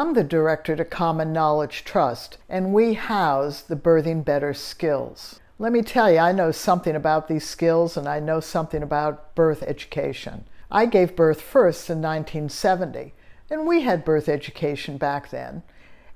I'm the director to Common Knowledge Trust, and we house the Birthing Better skills. Let me tell you, I know something about these skills, and I know something about birth education. I gave birth first in 1970, and we had birth education back then.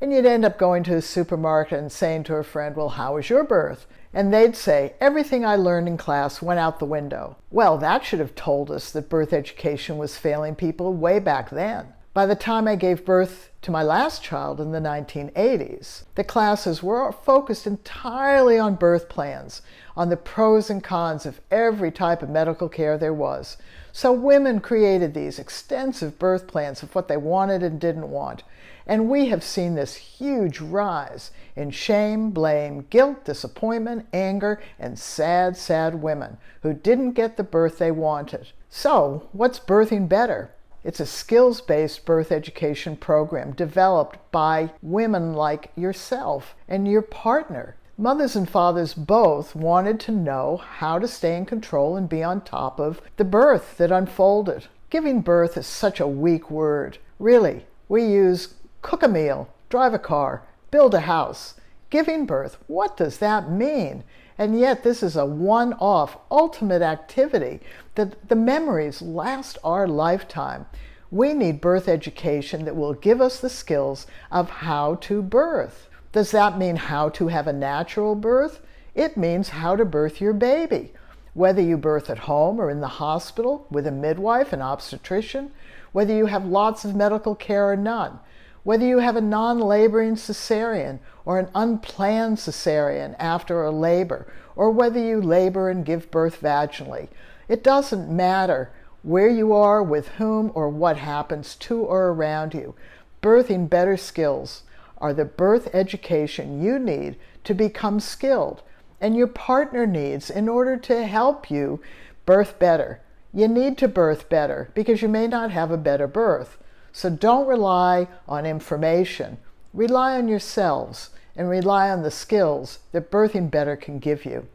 And you'd end up going to a supermarket and saying to a friend, well, how was your birth? And they'd say, everything I learned in class went out the window. Well, that should have told us that birth education was failing people way back then. By the time I gave birth to my last child in the 1980s, the classes were focused entirely on birth plans, on the pros and cons of every type of medical care there was. So women created these extensive birth plans of what they wanted and didn't want. And we have seen this huge rise in shame, blame, guilt, disappointment, anger, and sad, sad women who didn't get the birth they wanted. So, what's Birthing Better? It's a skills-based birth education program developed by women like yourself and your partner. Mothers and fathers both wanted to know how to stay in control and be on top of the birth that unfolded. Giving birth is such a weak word. Really, we use cook a meal, drive a car, build a house. Giving birth, what does that mean? And yet this is a one-off, ultimate activity that the memories last our lifetime. We need birth education that will give us the skills of how to birth. Does that mean how to have a natural birth? It means how to birth your baby. Whether you birth at home or in the hospital with a midwife, an obstetrician, whether you have lots of medical care or none, whether you have a non-laboring cesarean or an unplanned cesarean after a labor, or whether you labor and give birth vaginally. It doesn't matter where you are, with whom, or what happens to or around you. Birthing Better skills are the birth education you need to become skilled, and your partner needs in order to help you birth better. You need to birth better because you may not have a better birth. So don't rely on information. Rely on yourselves and rely on the skills that Birthing Better can give you.